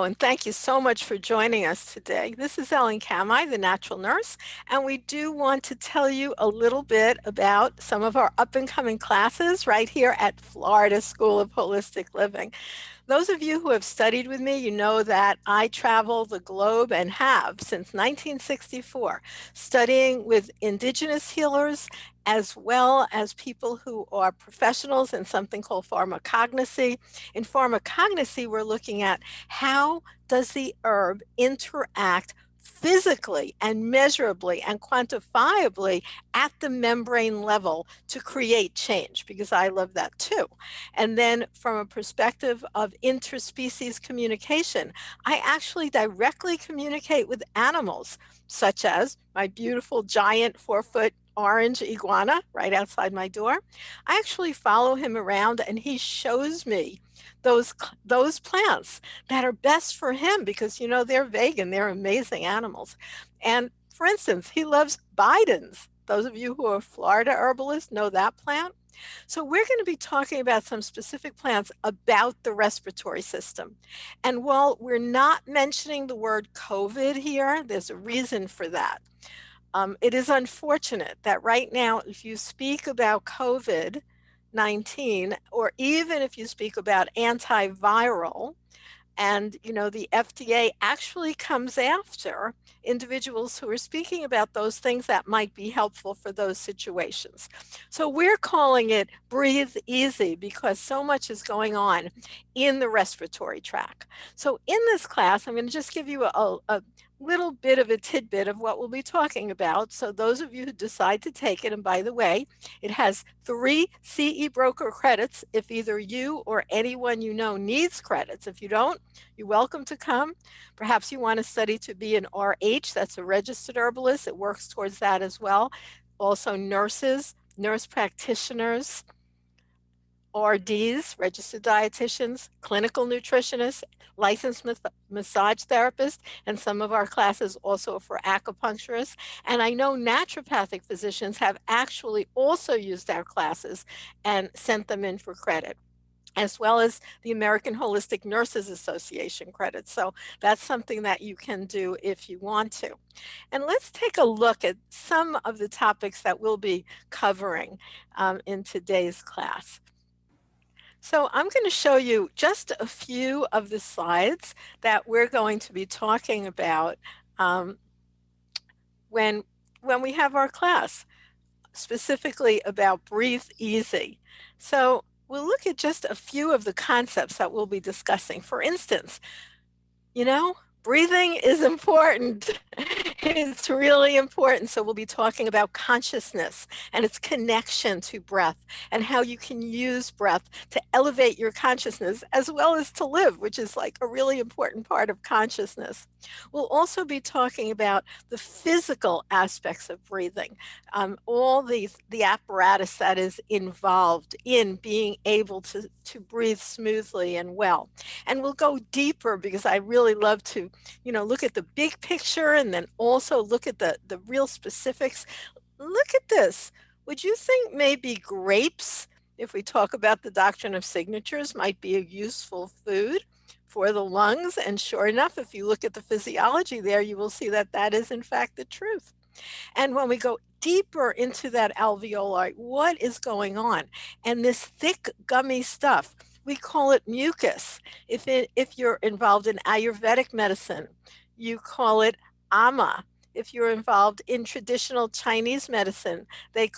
Hello, and thank you so much for joining us today. This is Ellen Kamhi, the natural nurse, and we do want to tell you a little bit about some of our up and coming classes right here at Florida School of Holistic Living. Those of you who have studied with me, you know that I travel the globe and have since 1964, studying with indigenous healers as well as people who are professionals in something called pharmacognosy. In pharmacognosy, we're looking at how does the herb interact physically and measurably and quantifiably at the membrane level to create change, because I love that too. And then from a perspective of interspecies communication, I actually directly communicate with animals, such as my beautiful giant 4-foot orange iguana right outside my door. I actually follow him around and he shows me those plants that are best for him because they're vegan, they're amazing animals. And for instance, he loves Bidens. Those of you who are Florida herbalists know that plant. So we're going to be talking about some specific plants about the respiratory system. And while we're not mentioning the word COVID here, there's a reason for that. It is unfortunate that right now, if you speak about COVID-19, or even if you speak about antiviral, and the FDA actually comes after individuals who are speaking about those things that might be helpful for those situations. So we're calling it Breathe Easy because so much is going on in the respiratory tract. So in this class, I'm going to just give you a little bit of a tidbit of what we'll be talking about. So those of you who decide to take it, and by the way, it has 3 CE broker credits if either you or anyone you know needs credits. If you don't, you're welcome to come. Perhaps you want to study to be an RH, that's a registered herbalist. It works towards that as well. Also nurses, nurse practitioners, RDs, registered dietitians, clinical nutritionists, licensed massage therapists, and some of our classes also for acupuncturists. And I know naturopathic physicians have actually also used our classes and sent them in for credit, as well as the American Holistic Nurses Association credits. So that's something that you can do if you want to. And let's take a look at some of the topics that we'll be covering in today's class. So I'm going to show you just a few of the slides that we're going to be talking about um, when we have our class, specifically about Breathe Easy. So we'll look at just a few of the concepts that we'll be discussing. For instance, breathing is important. It's really important. So we'll be talking about consciousness and its connection to breath and how you can use breath to elevate your consciousness as well as to live, which is like a really important part of consciousness. We'll also be talking about the physical aspects of breathing, all the apparatus that is involved in being able to breathe smoothly and well. And we'll go deeper because I really love to look at the big picture and then also look at the real specifics. Look at this. Would you think maybe grapes, if we talk about the doctrine of signatures, might be a useful food for the lungs? And sure enough, if you look at the physiology there, you will see that that is in fact the truth. And when we go deeper into that alveoli, what is going on? And this thick gummy stuff, we call it mucus. If you're involved in Ayurvedic medicine, you call it ama. If you're involved in traditional Chinese medicine, they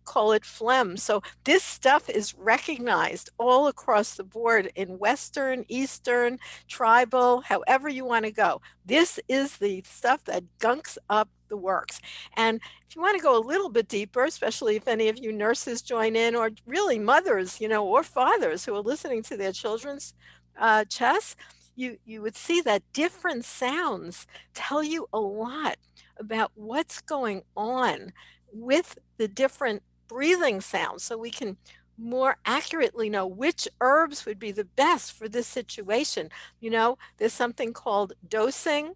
call it phlegm. So this stuff is recognized all across the board in Western, Eastern, tribal, however you want to go. This is the stuff that gunks up the works. And if you want to go a little bit deeper, especially if any of you nurses join in, or really mothers, or fathers who are listening to their children's chest, you would see that different sounds tell you a lot about what's going on with the different breathing sounds, so we can more accurately know which herbs would be the best for this situation. There's something called dosing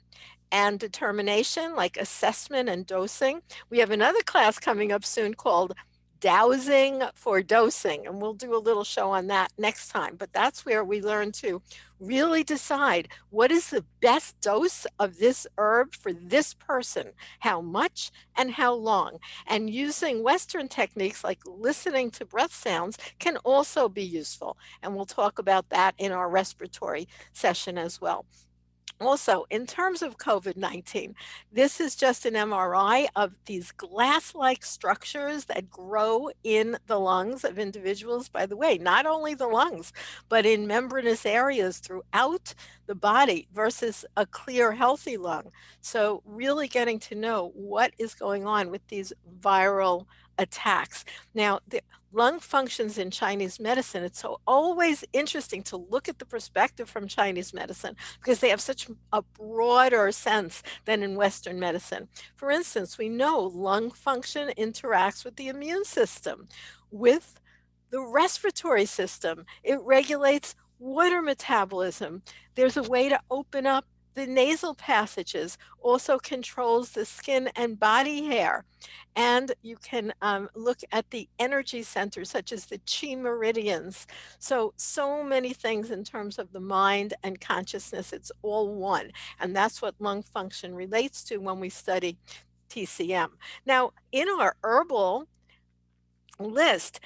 and determination, like assessment and dosing. We have another class coming up soon called dowsing for dosing, and we'll do a little show on that next time. But that's where we learn to really decide what is the best dose of this herb for this person, how much and how long. And using Western techniques like listening to breath sounds can also be useful. And we'll talk about that in our respiratory session as well. Also, in terms of COVID-19, this is just an MRI of these glass-like structures that grow in the lungs of individuals. By the way, not only the lungs, but in membranous areas throughout the body versus a clear, healthy lung. So really getting to know what is going on with these viral attacks. Now, the lung functions in Chinese medicine, it's so always interesting to look at the perspective from Chinese medicine because they have such a broader sense than in Western medicine. For instance, we know lung function interacts with the immune system, with the respiratory system. It regulates water metabolism. There's a way to open up the nasal passages, also controls the skin and body hair. And you can look at the energy centers, such as the chi meridians. So many things in terms of the mind and consciousness. It's all one. And that's what lung function relates to when we study TCM. Now, in our herbal list,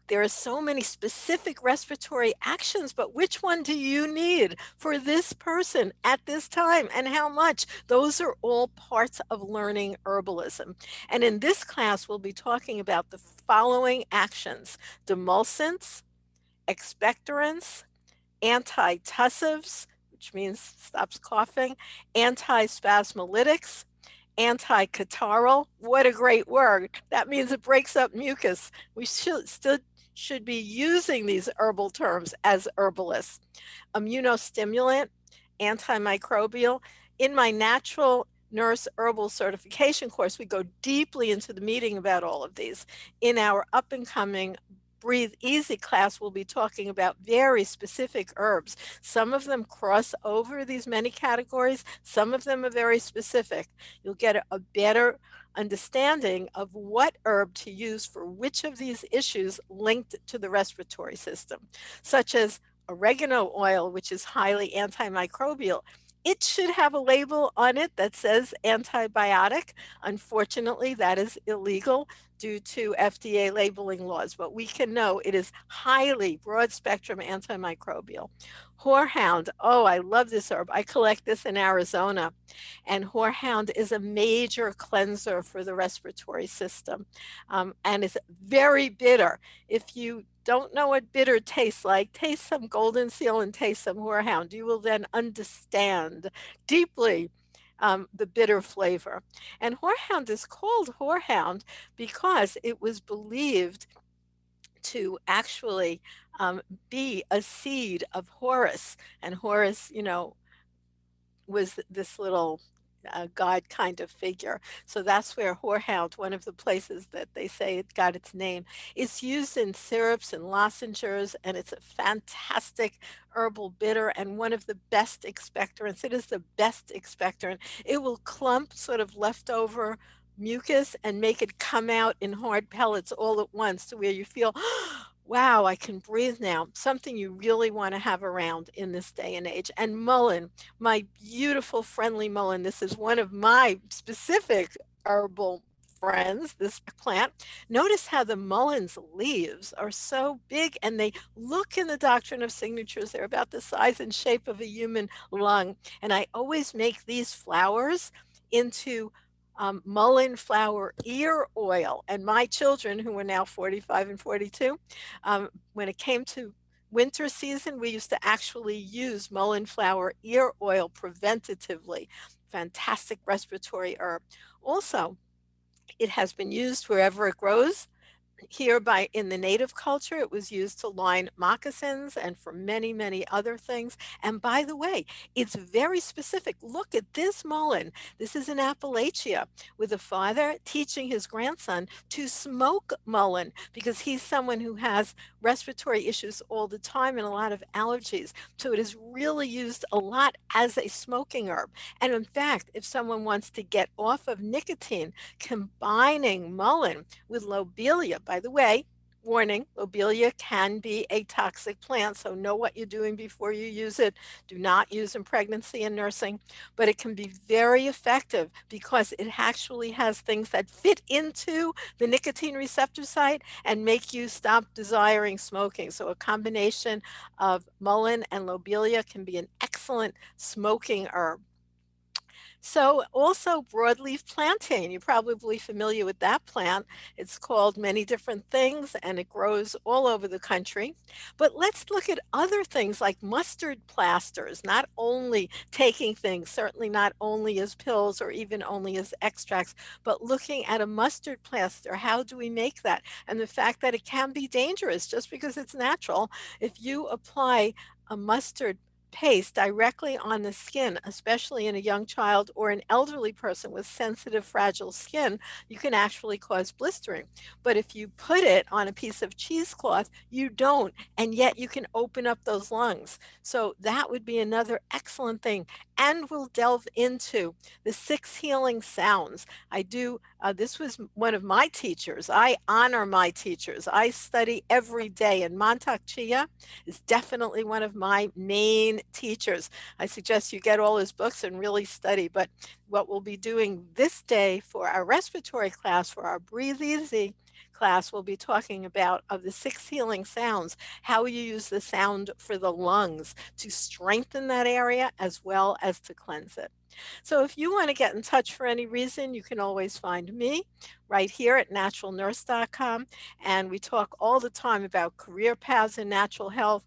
there are so many specific respiratory actions, but which one do you need for this person at this time and how much? Those are all parts of learning herbalism. And in this class, we'll be talking about the following actions: demulcents, expectorants, antitussives, which means stops coughing, antispasmolytics, anti-catarrhal. What a great word. That means it breaks up mucus. We should be using these herbal terms as herbalists. Immunostimulant, antimicrobial. In my natural nurse herbal certification course, we go deeply into the meeting about all of these. In our up and coming Breathe Easy class, we'll be talking about very specific herbs. Some of them cross over these many categories. Some of them are very specific. You'll get a better understanding of what herb to use for which of these issues linked to the respiratory system, such as oregano oil, which is highly antimicrobial. It should have a label on it that says antibiotic. Unfortunately, that is illegal due to FDA labeling laws, but we can know it is highly broad spectrum antimicrobial. Horehound, oh, I love this herb. I collect this in Arizona, and horehound is a major cleanser for the respiratory system, and is very bitter. If you don't know what bitter tastes like, taste some golden seal and taste some horehound. You will then understand deeply the bitter flavor. And horehound is called horehound because it was believed to actually be a seed of Horus. And Horus, was this little god kind of figure. So that's where horehound, one of the places that they say it got its name. It's used in syrups and lozenges, and it's a fantastic herbal bitter and one of the best expectorants. It is the best expectorant. It will clump sort of leftover mucus and make it come out in hard pellets all at once to where you feel, wow, I can breathe now. Something you really want to have around in this day and age. And mullein, my beautiful, friendly mullein. This is one of my specific herbal friends, this plant. Notice how the mulleins leaves are so big and they look in the doctrine of signatures. They're about the size and shape of a human lung. And I always make these flowers into mullein flower ear oil. And my children, who are now 45 and 42, when it came to winter season, we used to actually use mullein flower ear oil preventatively. Fantastic respiratory herb. Also, it has been used wherever it grows. Here in the native culture, it was used to line moccasins and for many other things. And by the way, it's very specific. Look at this mullein. This is in Appalachia with a father teaching his grandson to smoke mullein because he's someone who has respiratory issues all the time and a lot of allergies. So it is really used a lot as a smoking herb. And in fact, if someone wants to get off of nicotine, combining mullein with lobelia, By the way, warning, lobelia can be a toxic plant, so know what you're doing before you use it. Do not use in pregnancy and nursing, but it can be very effective because it actually has things that fit into the nicotine receptor site and make you stop desiring smoking. So a combination of mullein and lobelia can be an excellent smoking herb. So also broadleaf plantain, you're probably familiar with that plant. It's called many different things and it grows all over the country. But let's look at other things like mustard plasters, not only taking things, certainly not only as pills or even only as extracts, but looking at a mustard plaster. How do we make that? And the fact that it can be dangerous just because it's natural. If you apply a mustard paste directly on the skin, especially in a young child or an elderly person with sensitive, fragile skin, you can actually cause blistering. But if you put it on a piece of cheesecloth, you don't, and yet you can open up those lungs. So that would be another excellent thing. And we'll delve into the 6 healing sounds. This was one of my teachers. I honor my teachers. I study every day, and Montauk Chia is definitely one of my main teachers. I suggest you get all his books and really study. But what we'll be doing this day for our respiratory class, for our Breathe Easy class, we'll be talking about of the 6 healing sounds, how you use the sound for the lungs to strengthen that area as well as to cleanse it. So if you want to get in touch for any reason, you can always find me right here at naturalnurse.com. And we talk all the time about career paths in natural health,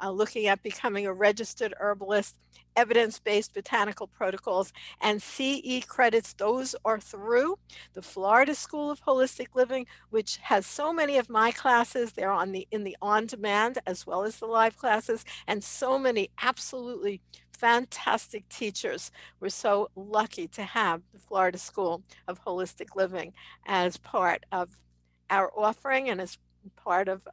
looking at becoming a registered herbalist, evidence-based botanical protocols, and CE credits. Those are through the Florida School of Holistic Living, which has so many of my classes. They're in the on-demand as well as the live classes, and so many absolutely fantastic teachers. We're so lucky to have the Florida School of Holistic Living as part of our offering and as part of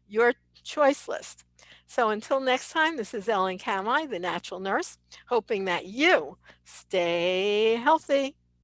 your choice list. So until next time, this is Ellen Kamhi, the natural nurse, hoping that you stay healthy.